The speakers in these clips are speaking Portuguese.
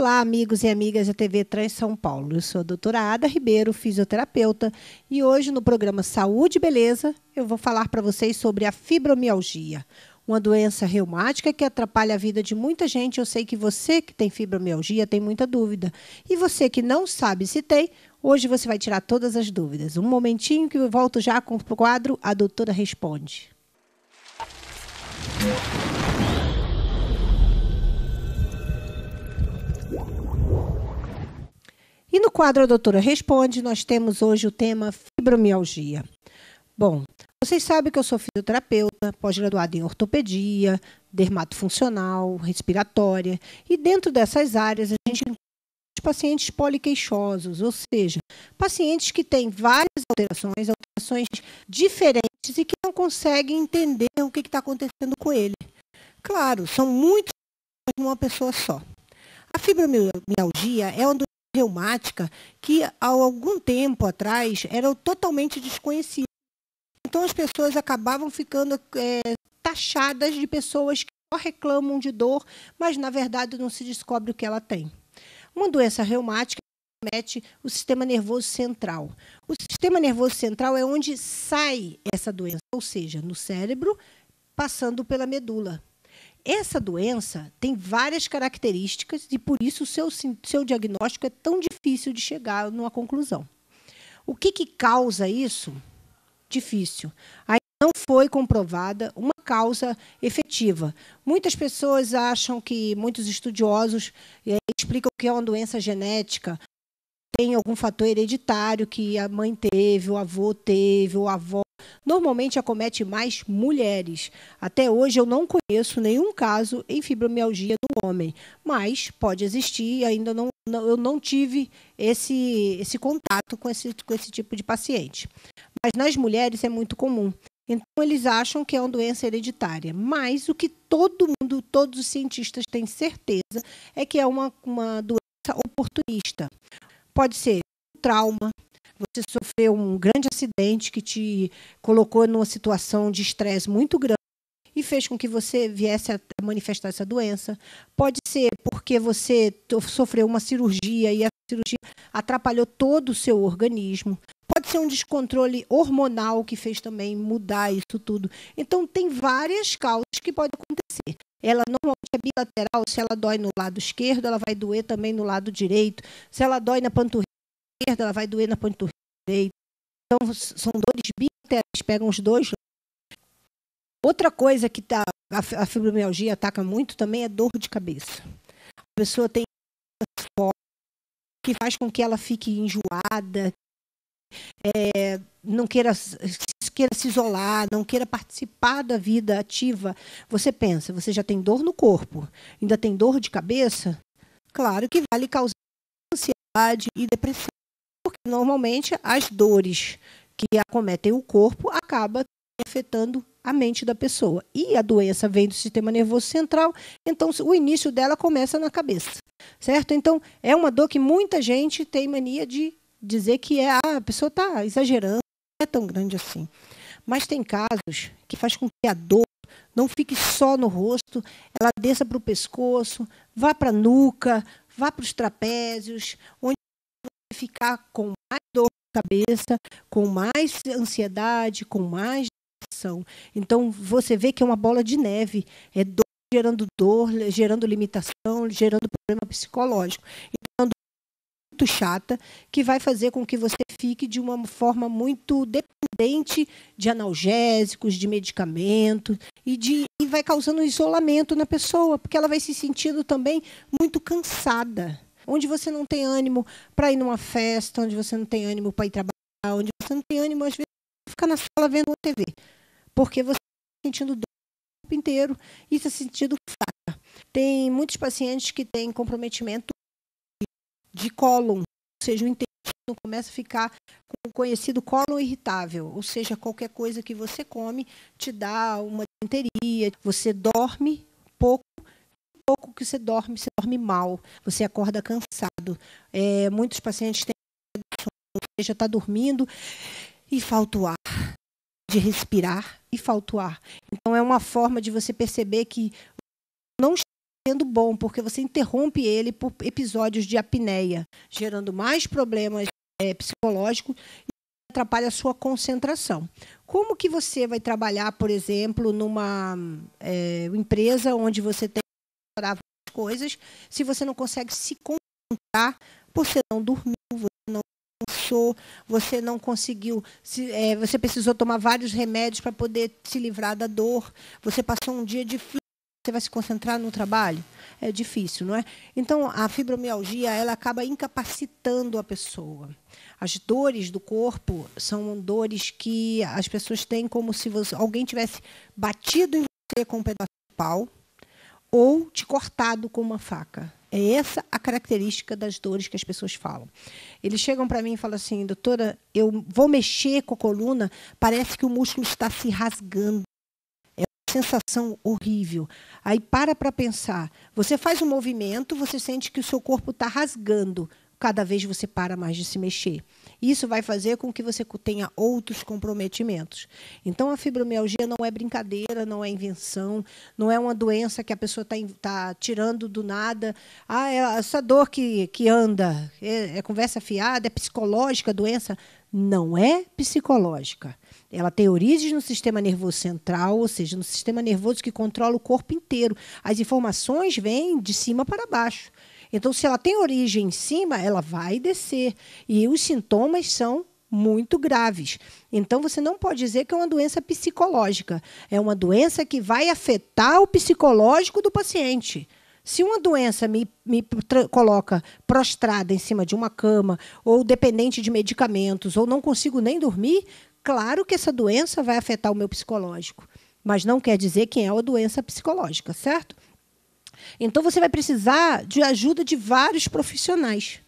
Olá, amigos e amigas da TV Trans São Paulo. Eu sou a doutora Ada Ribeiro, fisioterapeuta, e hoje no programa Saúde e Beleza eu vou falar para vocês sobre a fibromialgia, uma doença reumática que atrapalha a vida de muita gente. Eu sei que você que tem fibromialgia tem muita dúvida. E você que não sabe se tem, hoje você vai tirar todas as dúvidas. Um momentinho que eu volto já com o quadro A Doutora Responde. E no quadro A Doutora Responde, nós temos hoje o tema fibromialgia. Bom, vocês sabem que eu sou fisioterapeuta, pós-graduada em ortopedia, dermatofuncional, respiratória, e dentro dessas áreas a gente encontra pacientes poliqueixosos, ou seja, pacientes que têm várias alterações diferentes e que não conseguem entender o que está acontecendo com ele. Claro, são muitos de uma pessoa só. A fibromialgia é uma doença reumática que há algum tempo atrás era totalmente desconhecida. Então as pessoas acabavam ficando taxadas de pessoas que só reclamam de dor, mas na verdade não se descobre o que ela tem. Uma doença reumática comete o sistema nervoso central. O sistema nervoso central é onde sai essa doença, ou seja, no cérebro, passando pela medula. Essa doença tem várias características e, por isso, o seu diagnóstico é tão difícil de chegar numa conclusão. O que causa isso? Difícil. Ainda não foi comprovada uma causa efetiva. Muitas pessoas acham que, muitos estudiosos explicam que é uma doença genética, tem algum fator hereditário que a mãe teve, o avô teve, ou a avó. Normalmente acomete mais mulheres. Até hoje eu não conheço nenhum caso em fibromialgia no homem, mas pode existir, ainda eu não tive esse contato com esse tipo de paciente. Mas nas mulheres é muito comum. Então eles acham que é uma doença hereditária, mas o que todos os cientistas têm certeza é que é uma doença oportunista. Pode ser um trauma. Você sofreu um grande acidente que te colocou numa situação de estresse muito grande e fez com que você viesse a manifestar essa doença. Pode ser porque você sofreu uma cirurgia e a cirurgia atrapalhou todo o seu organismo. Pode ser um descontrole hormonal que fez também mudar isso tudo. Então, tem várias causas que podem acontecer. Ela normalmente é bilateral. Se ela dói no lado esquerdo, ela vai doer também no lado direito. Se ela dói na panturrilha esquerda, ela vai doer na panturrilha direita. Então, são dores bilaterais, pegam os dois. Outra coisa que a fibromialgia ataca muito também é dor de cabeça. A pessoa tem que faz com que ela fique enjoada, não queira se isolar, não queira participar da vida ativa. Você pensa, você já tem dor no corpo, ainda tem dor de cabeça? Claro que vai lhe causar ansiedade e depressão, porque normalmente as dores que acometem o corpo acabam afetando a mente da pessoa. E a doença vem do sistema nervoso central, então o início dela começa na cabeça, certo? Então, é uma dor que muita gente tem mania de dizer que a pessoa está exagerando, não é tão grande assim. Mas tem casos que faz com que a dor não fique só no rosto, ela desça para o pescoço, vá para a nuca, vá para os trapézios, onde você ficar com mais dor de cabeça, com mais ansiedade, com mais depressão. Então, você vê que é uma bola de neve, é dor, gerando limitação, gerando problema psicológico. Então, muito chata, que vai fazer com que você fique de uma forma muito dependente de analgésicos, de medicamentos, e vai causando um isolamento na pessoa, porque ela vai se sentindo também muito cansada, onde você não tem ânimo para ir numa festa, onde você não tem ânimo para ir trabalhar, onde você não tem ânimo, às vezes, para ficar na sala vendo uma TV, porque você está sentindo dor o tempo inteiro e está se sentindo fraca. Tem muitos pacientes que têm comprometimento de cólon, ou seja, o intestino começa a ficar com o conhecido cólon irritável, ou seja, qualquer coisa que você come te dá uma disenteria, você dorme pouco que você dorme mal, você acorda cansado. Muitos pacientes têm, ou seja, está dormindo e falta o ar, de respirar e falta o ar. Então, é uma forma de você perceber que não está tendo bom, porque você interrompe ele por episódios de apneia, gerando mais problemas psicológicos e atrapalha a sua concentração. Como que você vai trabalhar, por exemplo, numa empresa onde você tem que fazer várias coisas, se você não consegue se concentrar, você não dormiu, você não descansou, você não conseguiu, você precisou tomar vários remédios para poder se livrar da dor, você passou um dia difícil, você vai se concentrar no trabalho? É difícil, não é? Então, a fibromialgia, ela acaba incapacitando a pessoa. As dores do corpo são dores que as pessoas têm como se alguém tivesse batido em você com um pedaço de pau ou te cortado com uma faca. É essa a característica das dores que as pessoas falam. Eles chegam para mim e falam assim, doutora, eu vou mexer com a coluna, parece que o músculo está se rasgando. É uma sensação horrível. Aí para pensar. Você faz um movimento, você sente que o seu corpo está rasgando. Cada vez você para mais de se mexer. Isso vai fazer com que você tenha outros comprometimentos. Então, a fibromialgia não é brincadeira, não é invenção, não é uma doença que a pessoa está tirando do nada. Essa dor que anda, é conversa fiada, é psicológica a doença? Não é psicológica. Ela tem origens no sistema nervoso central, ou seja, no sistema nervoso que controla o corpo inteiro. As informações vêm de cima para baixo. Então, se ela tem origem em cima, ela vai descer. E os sintomas são muito graves. Então, você não pode dizer que é uma doença psicológica. É uma doença que vai afetar o psicológico do paciente. Se uma doença me coloca prostrada em cima de uma cama, ou dependente de medicamentos, ou não consigo nem dormir, claro que essa doença vai afetar o meu psicológico. Mas não quer dizer que é uma doença psicológica, certo? Então, você vai precisar de ajuda de vários profissionais.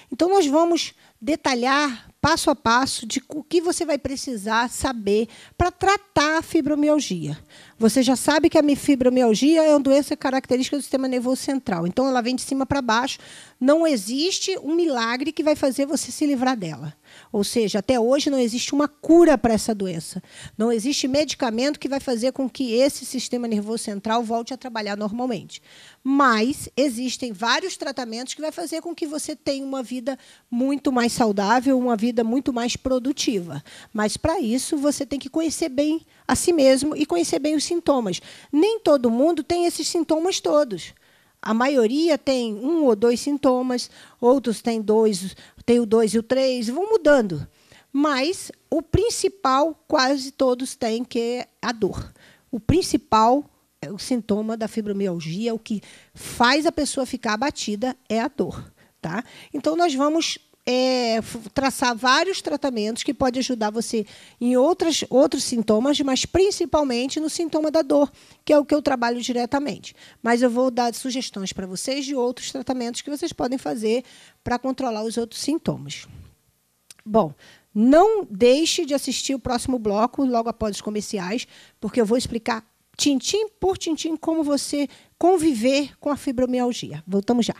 Então, nós vamos detalhar, passo a passo, de o que você vai precisar saber para tratar a fibromialgia. Você já sabe que a fibromialgia é uma doença característica do sistema nervoso central. Então, ela vem de cima para baixo. Não existe um milagre que vai fazer você se livrar dela. Ou seja, até hoje não existe uma cura para essa doença. Não existe medicamento que vai fazer com que esse sistema nervoso central volte a trabalhar normalmente. Mas existem vários tratamentos que vai fazer com que você tenha uma vida muito mais saudável, uma vida muito mais produtiva. Mas, para isso, você tem que conhecer bem a si mesmo e conhecer bem os sintomas. Nem todo mundo tem esses sintomas todos. A maioria tem 1 ou 2 sintomas, outros têm 2, tem o 2 e o 3, vão mudando. Mas o principal, quase todos têm, que é a dor. O principal, o sintoma da fibromialgia, o que faz a pessoa ficar abatida, é a dor. Tá? Então, nós vamos traçar vários tratamentos que podem ajudar você em outros sintomas, mas principalmente no sintoma da dor, que é o que eu trabalho diretamente. Mas eu vou dar sugestões para vocês de outros tratamentos que vocês podem fazer para controlar os outros sintomas. Bom, não deixe de assistir o próximo bloco, logo após os comerciais, porque eu vou explicar tintim por tintim como você conviver com a fibromialgia. Voltamos já.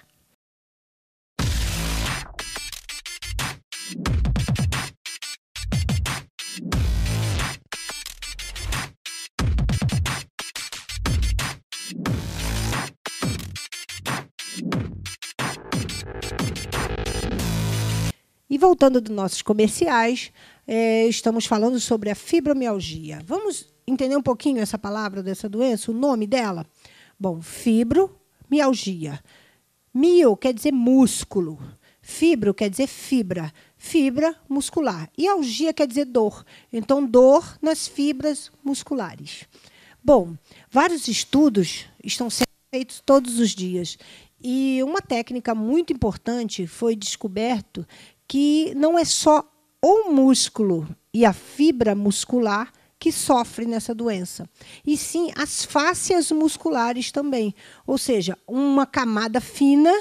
E voltando dos nossos comerciais, estamos falando sobre a fibromialgia. Vamos entender um pouquinho essa palavra dessa doença, o nome dela? Bom, fibromialgia. Mio quer dizer músculo. Fibro quer dizer fibra. Fibra muscular. E algia quer dizer dor. Então, dor nas fibras musculares. Bom, vários estudos estão sendo feitos todos os dias. E uma técnica muito importante foi descoberto que não é só o músculo e a fibra muscular que sofre nessa doença, e sim as fáscias musculares também, ou seja, uma camada fina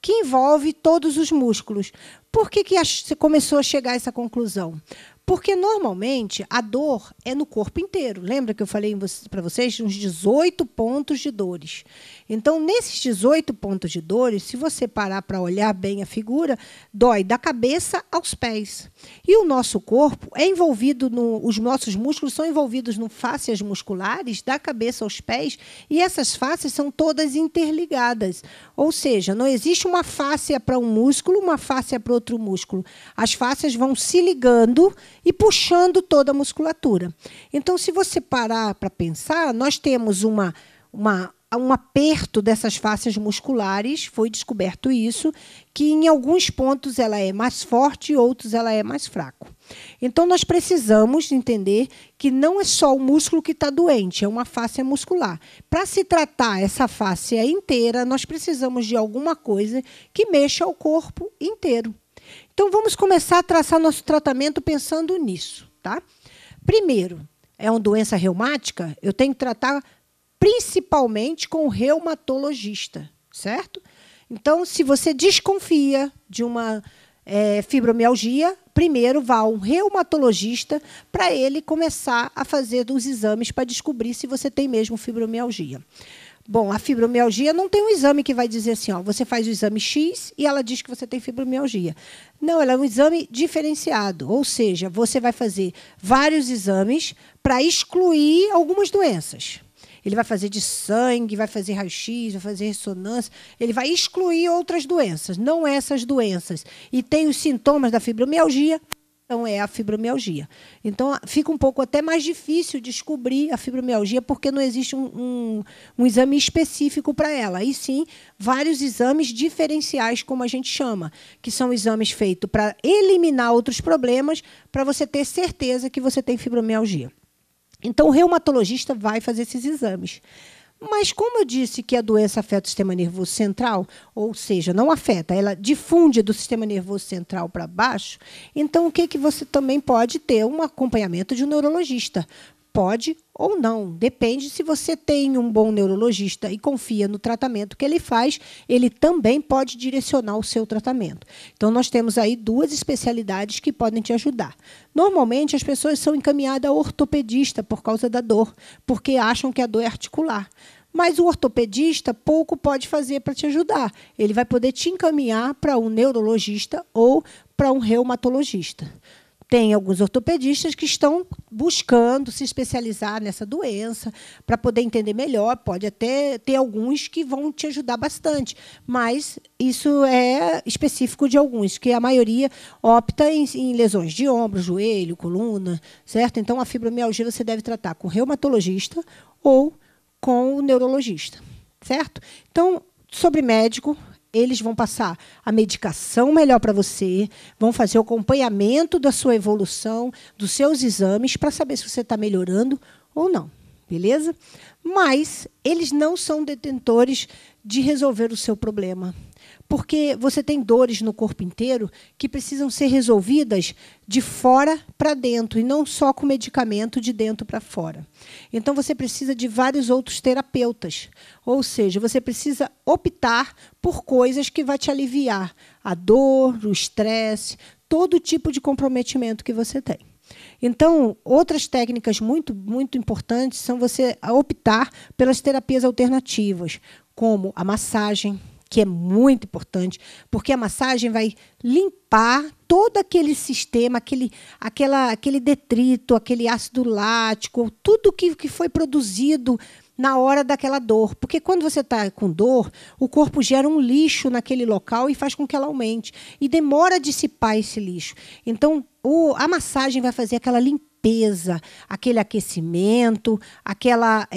que envolve todos os músculos. Por que você começou a chegar a essa conclusão? Porque, normalmente, a dor é no corpo inteiro. Lembra que eu falei para vocês uns 18 pontos de dores? Então, nesses 18 pontos de dores, se você parar para olhar bem a figura, dói da cabeça aos pés. E o nosso corpo é envolvido, os nossos músculos são envolvidos em fáscias musculares, da cabeça aos pés, e essas fáscias são todas interligadas. Ou seja, não existe uma fáscia para um músculo, uma fáscia para outro músculo. As fáscias vão se ligando e puxando toda a musculatura. Então, se você parar para pensar, nós temos um aperto dessas fáscias musculares, foi descoberto isso, que em alguns pontos ela é mais forte e outros ela é mais fraco. Então, nós precisamos entender que não é só o músculo que está doente, é uma fáscia muscular. Para se tratar essa fáscia inteira, nós precisamos de alguma coisa que mexa o corpo inteiro. Então, vamos começar a traçar nosso tratamento pensando nisso. Tá? Primeiro, é uma doença reumática, eu tenho que tratar principalmente com o reumatologista, certo? Então, se você desconfia de uma fibromialgia, primeiro vá a um reumatologista para ele começar a fazer os exames para descobrir se você tem mesmo fibromialgia. Bom, a fibromialgia não tem um exame que vai dizer assim, ó, você faz o exame X e ela diz que você tem fibromialgia. Não, ela é um exame diferenciado, ou seja, você vai fazer vários exames para excluir algumas doenças. Ele vai fazer de sangue, vai fazer raio-x, vai fazer ressonância, ele vai excluir outras doenças, não essas doenças. E tem os sintomas da fibromialgia, então é a fibromialgia. Então, fica um pouco até mais difícil descobrir a fibromialgia, porque não existe um exame específico para ela. E sim, vários exames diferenciais, como a gente chama, que são exames feitos para eliminar outros problemas, para você ter certeza que você tem fibromialgia. Então, o reumatologista vai fazer esses exames. Mas, como eu disse que a doença afeta o sistema nervoso central, ou seja, não afeta, ela difunde do sistema nervoso central para baixo, então o que você também pode ter? Um acompanhamento de um neurologista. Pode ou não, depende. Se você tem um bom neurologista e confia no tratamento que ele faz, ele também pode direcionar o seu tratamento. Então, nós temos aí duas especialidades que podem te ajudar. Normalmente, as pessoas são encaminhadas ao ortopedista por causa da dor, porque acham que a dor é articular. Mas o ortopedista pouco pode fazer para te ajudar. Ele vai poder te encaminhar para um neurologista ou para um reumatologista. Tem alguns ortopedistas que estão buscando se especializar nessa doença para poder entender melhor. Pode até ter alguns que vão te ajudar bastante, mas isso é específico de alguns, que a maioria opta em lesões de ombro, joelho, coluna, certo? Então, a fibromialgia você deve tratar com o reumatologista ou com o neurologista, certo? Então, sobre médico, eles vão passar a medicação melhor para você, vão fazer o acompanhamento da sua evolução, dos seus exames, para saber se você está melhorando ou não, beleza? Mas eles não são detentores de resolver o seu problema, porque você tem dores no corpo inteiro que precisam ser resolvidas de fora para dentro, e não só com medicamento de dentro para fora. Então, você precisa de vários outros terapeutas, ou seja, você precisa optar por coisas que vão te aliviar a dor, o estresse, todo tipo de comprometimento que você tem. Então, outras técnicas muito importantes são você optar pelas terapias alternativas, como a massagem, que é muito importante, porque a massagem vai limpar todo aquele sistema, aquele detrito, aquele ácido lático, tudo que foi produzido na hora daquela dor. Porque quando você está com dor, o corpo gera um lixo naquele local e faz com que ela aumente. E demora a dissipar esse lixo. Então, a massagem vai fazer aquela limpeza, aquele aquecimento, aquela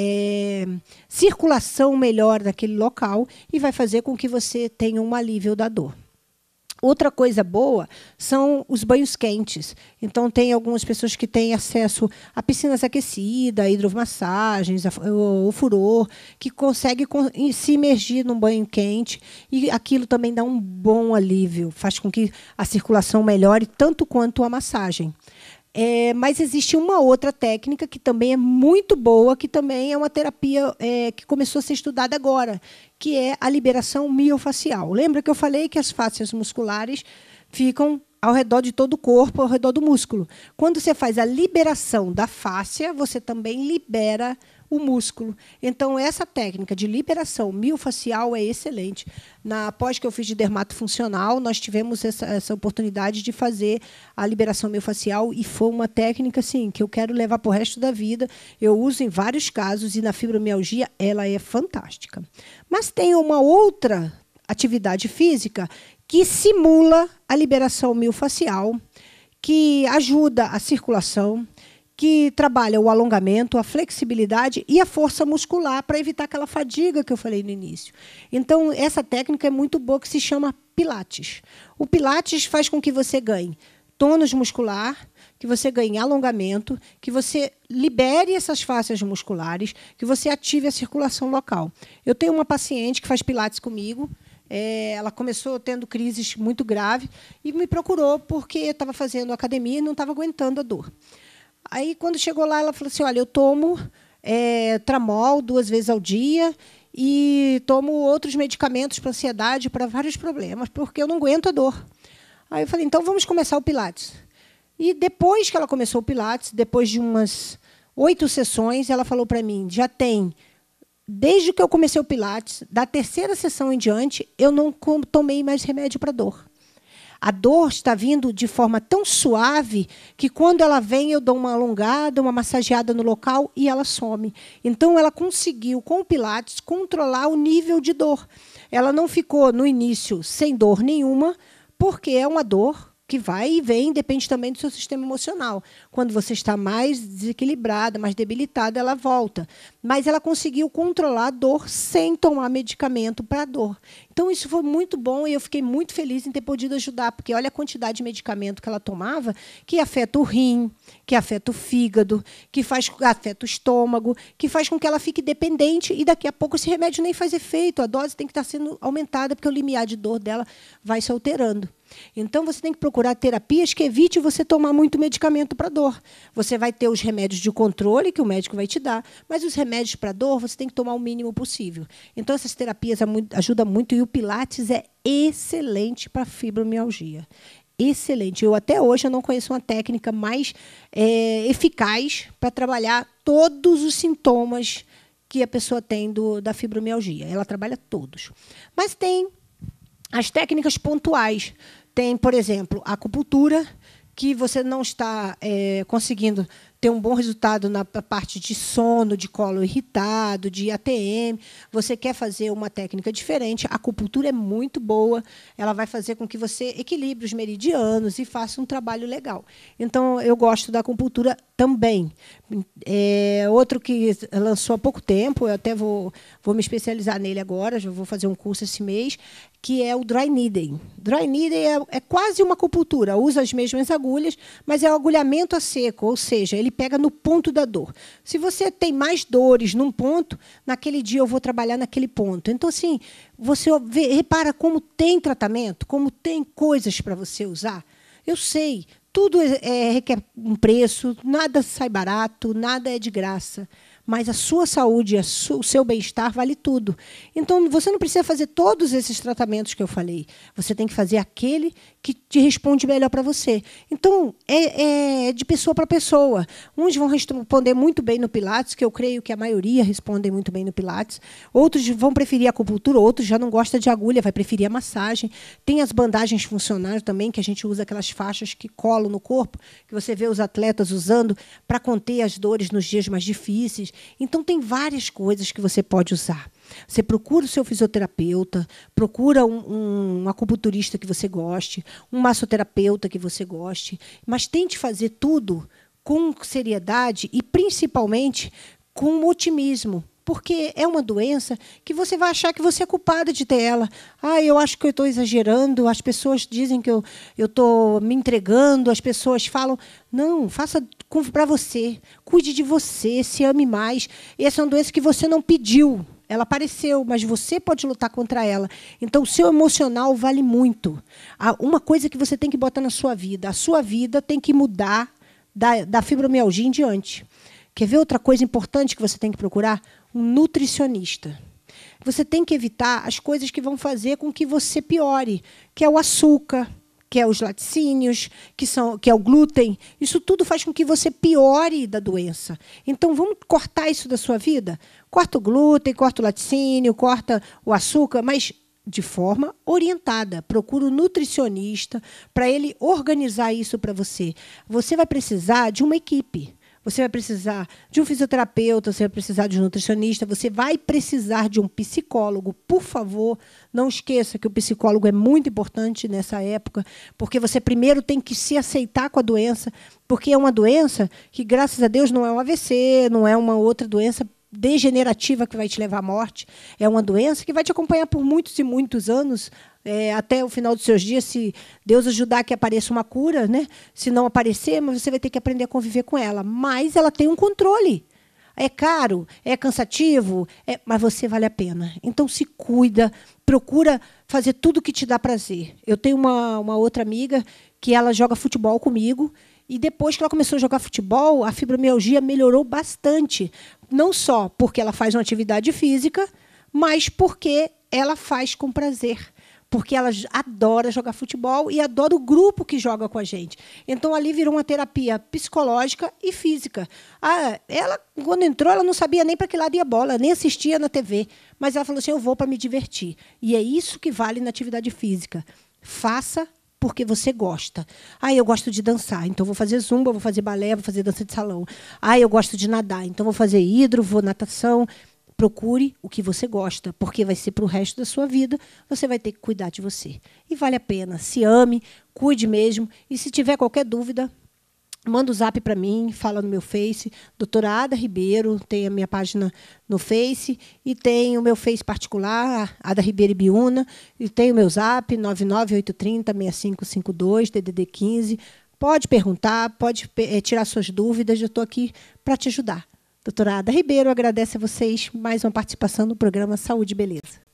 circulação melhor daquele local e vai fazer com que você tenha um alívio da dor. Outra coisa boa são os banhos quentes. Então, tem algumas pessoas que têm acesso a piscinas aquecidas, a hidromassagens, o furor, que conseguem se imergir num banho quente, e aquilo também dá um bom alívio, faz com que a circulação melhore tanto quanto a massagem. Mas existe uma outra técnica que também é muito boa, que também é uma terapia que começou a ser estudada agora, que é a liberação miofacial. Lembra que eu falei que as fáscias musculares ficam ao redor de todo o corpo, ao redor do músculo. Quando você faz a liberação da fáscia, você também libera o músculo. Então, essa técnica de liberação miofascial é excelente. Na pós que eu fiz de dermatofuncional, nós tivemos essa oportunidade de fazer a liberação miofascial e foi uma técnica assim, que eu quero levar para o resto da vida. Eu uso em vários casos e na fibromialgia ela é fantástica. Mas tem uma outra atividade física que simula a liberação miofascial, que ajuda a circulação, que trabalha o alongamento, a flexibilidade e a força muscular para evitar aquela fadiga que eu falei no início. Então, essa técnica é muito boa, que se chama Pilates. O Pilates faz com que você ganhe tônus muscular, que você ganhe alongamento, que você libere essas fáscias musculares, que você ative a circulação local. Eu tenho uma paciente que faz Pilates comigo. Ela começou tendo crises muito graves e me procurou porque estava fazendo academia e não estava aguentando a dor. Aí, quando chegou lá, ela falou assim, olha, eu tomo Tramol 2 vezes ao dia e tomo outros medicamentos para ansiedade, para vários problemas, porque eu não aguento a dor. Aí eu falei, então vamos começar o Pilates. E depois que ela começou o Pilates, depois de umas 8 sessões, ela falou para mim, já tem, desde que eu comecei o Pilates, da 3ª sessão em diante, eu não tomei mais remédio para dor. A dor está vindo de forma tão suave que, quando ela vem, eu dou uma alongada, uma massageada no local e ela some. Então, ela conseguiu, com o Pilates, controlar o nível de dor. Ela não ficou, no início, sem dor nenhuma, porque é uma dor que vai e vem, depende também do seu sistema emocional. Quando você está mais desequilibrada, mais debilitada, ela volta. Mas ela conseguiu controlar a dor sem tomar medicamento para a dor. Então, isso foi muito bom e eu fiquei muito feliz em ter podido ajudar, porque olha a quantidade de medicamento que ela tomava, que afeta o rim, que afeta o fígado, que afeta o estômago, que faz com que ela fique dependente e, daqui a pouco, esse remédio nem faz efeito. A dose tem que estar sendo aumentada, porque o limiar de dor dela vai se alterando. Então, você tem que procurar terapias que evite você tomar muito medicamento para dor. Você vai ter os remédios de controle, que o médico vai te dar, mas os remédios para dor você tem que tomar o mínimo possível. Então, essas terapias ajudam muito, e o Pilates é excelente para fibromialgia. Excelente. Até hoje, eu não conheço uma técnica mais eficaz para trabalhar todos os sintomas que a pessoa tem da fibromialgia. Ela trabalha todos. Mas tem as técnicas pontuais. Tem, por exemplo, a acupuntura, que você não está conseguindo ter um bom resultado na parte de sono, de colo irritado, de ATM. Você quer fazer uma técnica diferente, a acupuntura é muito boa, ela vai fazer com que você equilibre os meridianos e faça um trabalho legal. Então, eu gosto da acupuntura também. Outro que lançou há pouco tempo, eu até vou me especializar nele agora, já vou fazer um curso esse mês, que é o Dry Needling. Dry Needling é quase uma acupuntura, usa as mesmas agulhas, mas é o agulhamento a seco, ou seja, ele pega no ponto da dor. Se você tem mais dores num ponto, naquele dia eu vou trabalhar naquele ponto. Então, assim, você repara como tem tratamento, como tem coisas para você usar. Eu sei, tudo requer um preço, nada sai barato, nada é de graça. Mas a sua saúde, o seu bem-estar vale tudo. Então, você não precisa fazer todos esses tratamentos que eu falei. Você tem que fazer aquele que te responde melhor para você. Então, é de pessoa para pessoa. Uns vão responder muito bem no Pilates, que eu creio que a maioria respondem muito bem no Pilates. Outros vão preferir a acupuntura, outros já não gostam de agulha, vai preferir a massagem. Tem as bandagens funcionais também, que a gente usa aquelas faixas que colam no corpo, que você vê os atletas usando para conter as dores nos dias mais difíceis. Então, tem várias coisas que você pode usar. Você procura o seu fisioterapeuta, procura um acupunturista que você goste, um massoterapeuta que você goste, mas tente fazer tudo com seriedade e, principalmente, com otimismo. Porque é uma doença que você vai achar que você é culpada de ter ela. Eu acho que eu estou exagerando, as pessoas dizem que eu estou me entregando, as pessoas falam... Não, faça para você, cuide de você, se ame mais. Essa é uma doença que você não pediu, ela apareceu, mas você pode lutar contra ela. Então, o seu emocional vale muito. Uma coisa que você tem que botar na sua vida, a sua vida tem que mudar da fibromialgia em diante. Quer ver outra coisa importante que você tem que procurar? Um nutricionista. Você tem que evitar as coisas que vão fazer com que você piore, que é o açúcar, que é os laticínios, que é o glúten. Isso tudo faz com que você piore da doença. Então, vamos cortar isso da sua vida? Corta o glúten, corta o laticínio, corta o açúcar, mas de forma orientada. Procura um nutricionista para ele organizar isso para você. Você vai precisar de uma equipe. Você vai precisar de um fisioterapeuta, você vai precisar de um nutricionista, você vai precisar de um psicólogo. Por favor, não esqueça que o psicólogo é muito importante nessa época, porque você primeiro tem que se aceitar com a doença, porque é uma doença que, graças a Deus, não é um AVC, não é uma outra doença degenerativa que vai te levar à morte. É uma doença que vai te acompanhar por muitos e muitos anos, até o final dos seus dias, se Deus ajudar que apareça uma cura, né? Se não aparecer, mas você vai ter que aprender a conviver com ela. Mas ela tem um controle. É caro, é cansativo, mas você vale a pena. Então, se cuida, procura fazer tudo que te dá prazer. Eu tenho uma outra amiga que ela joga futebol comigo, e depois que ela começou a jogar futebol, a fibromialgia melhorou bastante. Não só porque ela faz uma atividade física, mas porque ela faz com prazer. Porque ela adora jogar futebol e adora o grupo que joga com a gente. Então, ali virou uma terapia psicológica e física. Ela, quando entrou, ela não sabia nem para que lado ia a bola, nem assistia na TV. Mas ela falou assim, eu vou para me divertir. E é isso que vale na atividade física. Faça porque você gosta. Eu gosto de dançar, então vou fazer zumba, vou fazer balé, vou fazer dança de salão. Eu gosto de nadar, então vou fazer hidro, vou natação. Procure o que você gosta, porque vai ser para o resto da sua vida, você vai ter que cuidar de você. E vale a pena. Se ame, cuide mesmo. E se tiver qualquer dúvida, manda o zap para mim, fala no meu Face, doutora Ada Ribeiro, tem a minha página no Face, e tem o meu Face particular, Ada Ribeiro Ibiúna, e tem o meu zap, 99830-6552, DDD 15. Pode perguntar, pode tirar suas dúvidas, eu estou aqui para te ajudar. Doutora Ada Ribeiro agradece a vocês mais uma participação no programa Saúde e Beleza.